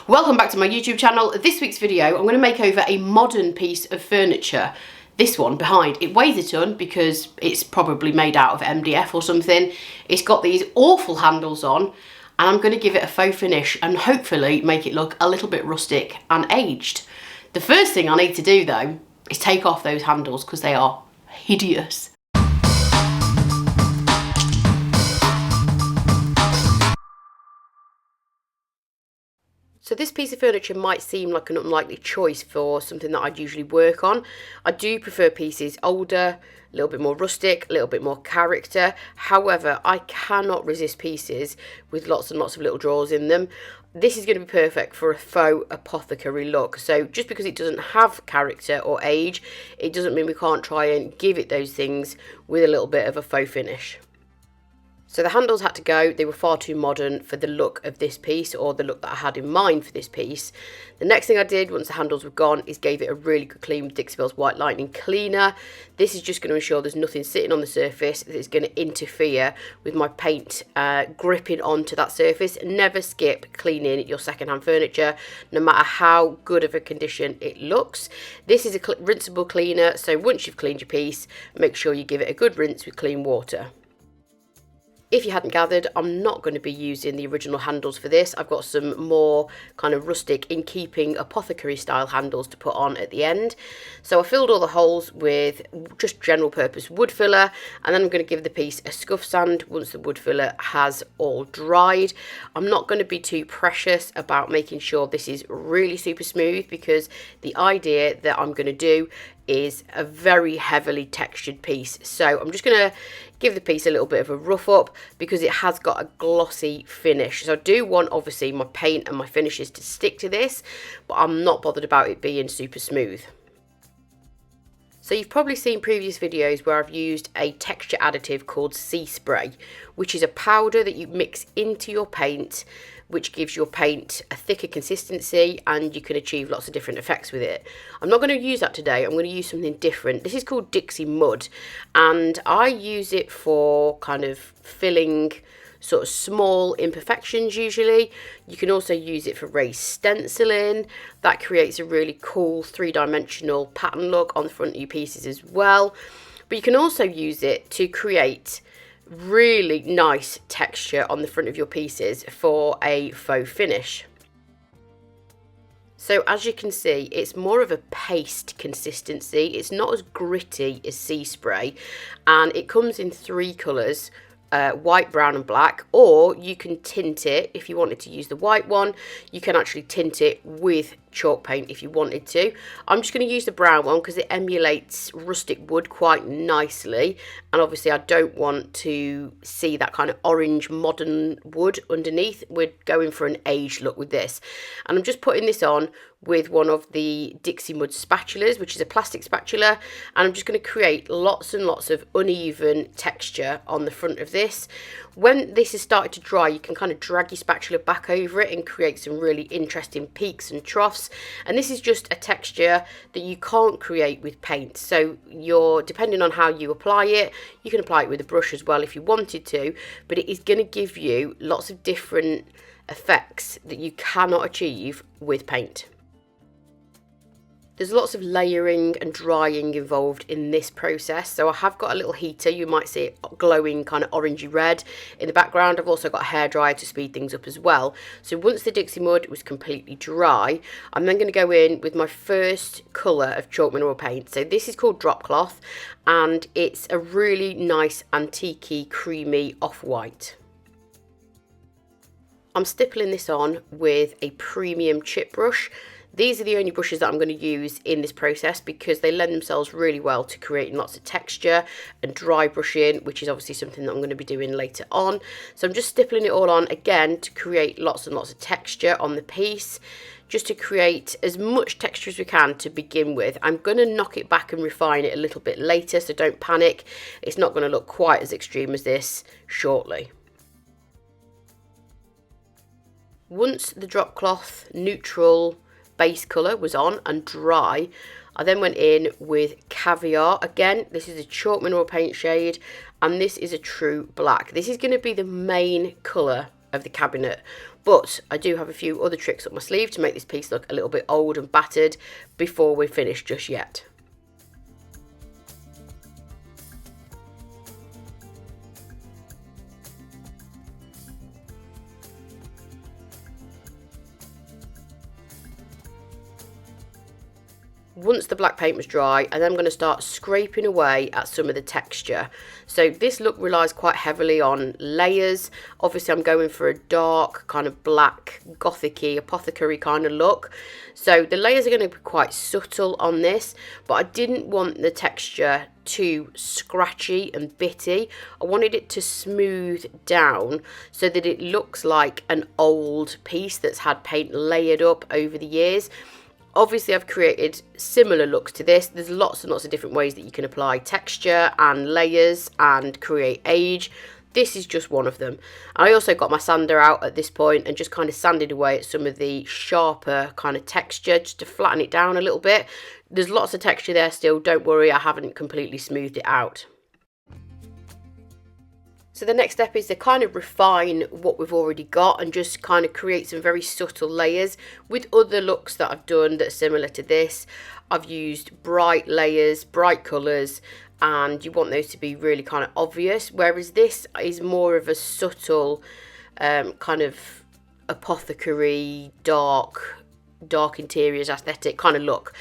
Welcome back to my YouTube channel. This week's video, I'm going to make over a modern piece of furniture. This one behind, it weighs a ton because it's probably made out of MDF or something. It's got these awful handles on, and I'm going to give it a faux finish and hopefully make it look a little bit rustic and aged. The first thing I need to do though is take off those handles because they are hideous. So this piece of furniture might seem like an unlikely choice for something that I'd usually work on. I do prefer pieces older, a little bit more rustic, a little bit more character. However, I cannot resist pieces with lots and lots of little drawers in them. This is going to be perfect for a faux apothecary look. So just because it doesn't have character or age, it doesn't mean we can't try and give it those things with a little bit of a faux finish. So the handles had to go. They were far too modern for the look of this piece, or the look that I had in mind for this piece. The next thing I did once the handles were gone is gave it a really good clean with Dixie Belle's White Lightning Cleaner. This is just going to ensure there's nothing sitting on the surface that is going to interfere with my paint gripping onto that surface. Never skip cleaning your secondhand furniture, no matter how good of a condition it looks. This is a rinseable cleaner, so once you've cleaned your piece, make sure you give it a good rinse with clean water. If you hadn't gathered, I'm not going to be using the original handles for this. I've got some more kind of rustic, in keeping apothecary style handles to put on at the end. So I filled all the holes with just general purpose wood filler, and then I'm going to give the piece a scuff sand once the wood filler has all dried. I'm not going to be too precious about making sure this is really super smooth, because the idea that I'm going to do is a very heavily textured piece. So I'm just going to give the piece a little bit of a rough up because it has got a glossy finish. So I do want obviously my paint and my finishes to stick to this, but I'm not bothered about it being super smooth. So you've probably seen previous videos where I've used a texture additive called sea spray, which is a powder that you mix into your paint, which gives your paint a thicker consistency, and you can achieve lots of different effects with it. I'm not going to use that today. I'm going to use something different. This is called Dixie Mud, and I use it for kind of filling sort of small imperfections usually. You can also use it for raised stenciling. That creates a really cool three-dimensional pattern look on the front of your pieces as well. But you can also use it to create really nice texture on the front of your pieces for a faux finish. So as you can see, it's more of a paste consistency. It's not as gritty as sea spray, and it comes in three colours: white, brown and black. Or you can tint it. If you wanted to use the white one, you can actually tint it with chalk paint if you wanted to. I'm just going to use the brown one because it emulates rustic wood quite nicely, and obviously I don't want to see that kind of orange modern wood underneath. We're going for an aged look with this, and I'm just putting this on with one of the Dixie Mud spatulas, which is a plastic spatula, and I'm just going to create lots and lots of uneven texture on the front of this. When this has started to dry, you can kind of drag your spatula back over it and create some really interesting peaks and troughs. And this is just a texture that you can't create with paint. So depending on how you apply it, you can apply it with a brush as well if you wanted to, but it is going to give you lots of different effects that you cannot achieve with paint. There's lots of layering and drying involved in this process. So I have got a little heater. You might see it glowing kind of orangey red in the background. I've also got a hairdryer to speed things up as well. So once the Dixie Mud was completely dry, I'm then going to go in with my first colour of chalk mineral paint. So this is called Dropcloth, and it's a really nice antique-y, creamy off-white. I'm stippling this on with a premium chip brush. These are the only brushes that I'm going to use in this process because they lend themselves really well to creating lots of texture and dry brushing, which is obviously something that I'm going to be doing later on. So I'm just stippling it all on again to create lots and lots of texture on the piece, just to create as much texture as we can to begin with. I'm going to knock it back and refine it a little bit later, so don't panic. It's not going to look quite as extreme as this shortly. Once the Dropcloth neutral base colour was on and dry, I then went in with Caviar. Again, this is a chalk mineral paint shade, and this is a true black. This is going to be the main colour of the cabinet. But I do have a few other tricks up my sleeve to make this piece look a little bit old and battered before we're finished just yet. Once the black paint was dry, and then I'm going to start scraping away at some of the texture. So this look relies quite heavily on layers. Obviously I'm going for a dark kind of black gothic-y apothecary kind of look, so the layers are going to be quite subtle on this, but I didn't want the texture too scratchy and bitty. I wanted it to smooth down so that it looks like an old piece that's had paint layered up over the years. Obviously I've created similar looks to this. There's lots and lots of different ways that you can apply texture and layers and create age. This is just one of them. I also got my sander out at this point and just kind of sanded away at some of the sharper kind of texture just to flatten it down a little bit. There's lots of texture there still, don't worry, I haven't completely smoothed it out. So the next step is to kind of refine what we've already got and just kind of create some very subtle layers with other looks that I've done that's similar to this. I've used bright layers, bright colours, and you want those to be really kind of obvious, whereas this is more of a subtle kind of apothecary, dark interiors aesthetic kind of look.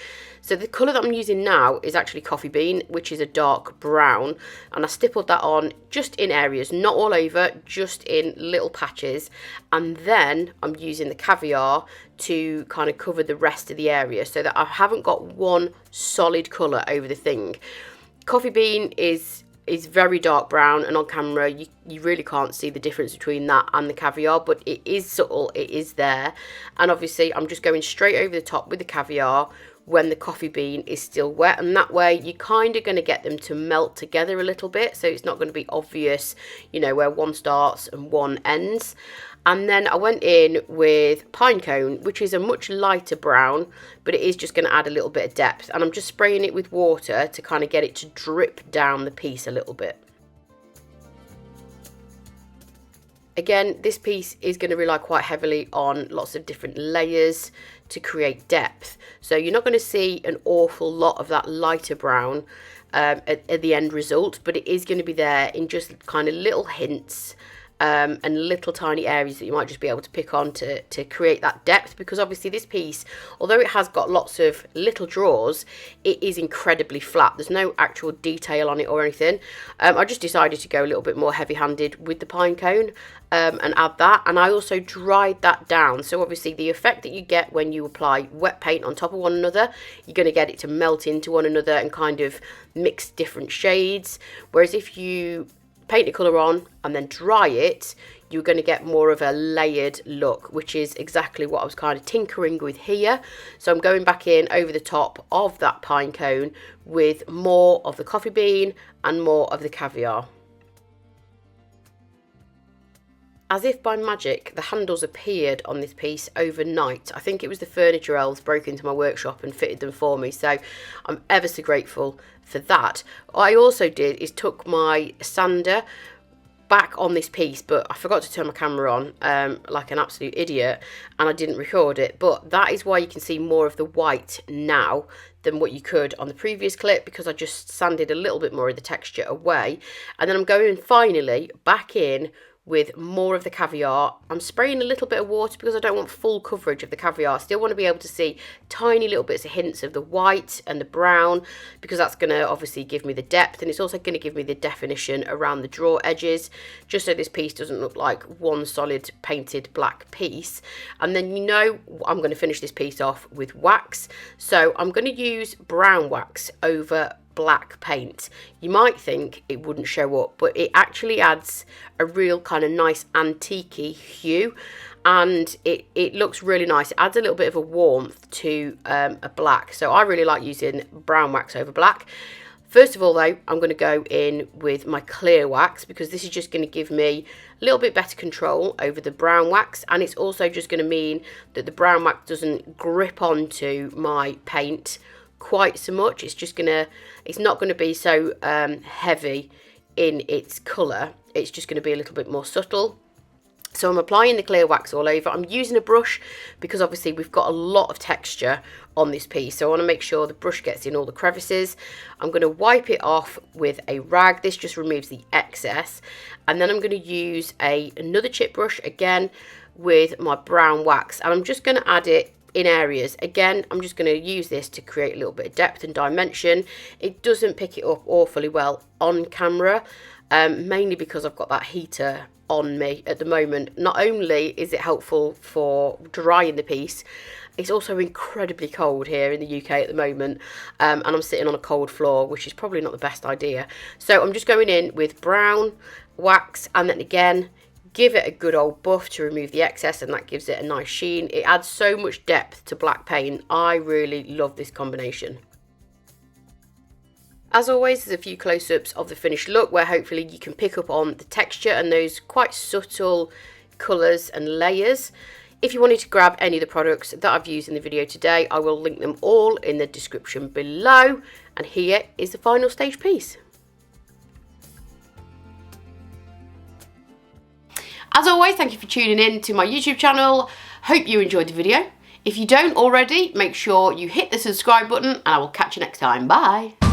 So the colour that I'm using now is actually coffee bean, which is a dark brown, and I stippled that on just in areas, not all over, just in little patches, and then I'm using the Caviar to kind of cover the rest of the area so that I haven't got one solid colour over the thing. Coffee bean is very dark brown, and on camera you really can't see the difference between that and the Caviar, but it is subtle, it is there. And obviously I'm just going straight over the top with the Caviar when the coffee bean is still wet, and that way you're kind of going to get them to melt together a little bit, so it's not going to be obvious, you know, where one starts and one ends. And then I went in with Pinecone, which is a much lighter brown, but it is just going to add a little bit of depth, and I'm just spraying it with water to kind of get it to drip down the piece a little bit. Again, this piece is going to rely quite heavily on lots of different layers to create depth. So you're not going to see an awful lot of that lighter brown at the end result, but it is going to be there in just kind of little hints and little tiny areas that you might just be able to pick on to create that depth, because obviously this piece, although it has got lots of little drawers, it is incredibly flat. There's no actual detail on it or anything. I just decided to go a little bit more heavy-handed with the Pinecone and add that, and I also dried that down. So obviously the effect that you get when you apply wet paint on top of one another, you're going to get it to melt into one another and kind of mix different shades, whereas if you paint the colour on and then dry it, you're going to get more of a layered look, which is exactly what I was kind of tinkering with here. So I'm going back in over the top of that Pinecone with more of the coffee bean and more of the Caviar. As if by magic, the handles appeared on this piece overnight. I think it was the furniture elves broke into my workshop and fitted them for me, so I'm ever so grateful for that. What I also did is took my sander back on this piece, but I forgot to turn my camera on like an absolute idiot, and I didn't record it, but that is why you can see more of the white now than what you could on the previous clip, because I just sanded a little bit more of the texture away. And then I'm going finally back in with more of the Caviar. I'm spraying a little bit of water because I don't want full coverage of the Caviar. I still want to be able to see tiny little bits of hints of the white and the brown, because that's going to obviously give me the depth, and it's also going to give me the definition around the drawer edges, just so this piece doesn't look like one solid painted black piece. And then, you know, I'm going to finish this piece off with wax, so I'm going to use brown wax over black paint. You might think it wouldn't show up, but it actually adds a real kind of nice antique-y hue, and it looks really nice. It adds a little bit of a warmth to a black, so I really like using brown wax over black. First of all though, I'm going to go in with my clear wax, because this is just going to give me a little bit better control over the brown wax, and it's also just going to mean that the brown wax doesn't grip onto my paint quite so much. It's not going to be so heavy in its colour. It's just going to be a little bit more subtle. So I'm applying the clear wax all over. I'm using a brush because obviously we've got a lot of texture on this piece. So I want to make sure the brush gets in all the crevices. I'm going to wipe it off with a rag. This just removes the excess. And then I'm going to use another chip brush again with my brown wax. And I'm just going to add it in areas. Again, I'm just going to use this to create a little bit of depth and dimension. It doesn't pick it up awfully well on camera, mainly because I've got that heater on me at the moment. Not only is it helpful for drying the piece, it's also incredibly cold here in the UK at the moment, and I'm sitting on a cold floor, which is probably not the best idea. So I'm just going in with brown wax, and then again give it a good old buff to remove the excess, and that gives it a nice sheen. It adds so much depth to black paint. I really love this combination. As always, there's a few close-ups of the finished look where hopefully you can pick up on the texture and those quite subtle colours and layers. If you wanted to grab any of the products that I've used in the video today, I will link them all in the description below. And here is the final stage piece. As always, thank you for tuning in to my YouTube channel. Hope you enjoyed the video. If you don't already, make sure you hit the subscribe button and I will catch you next time. Bye.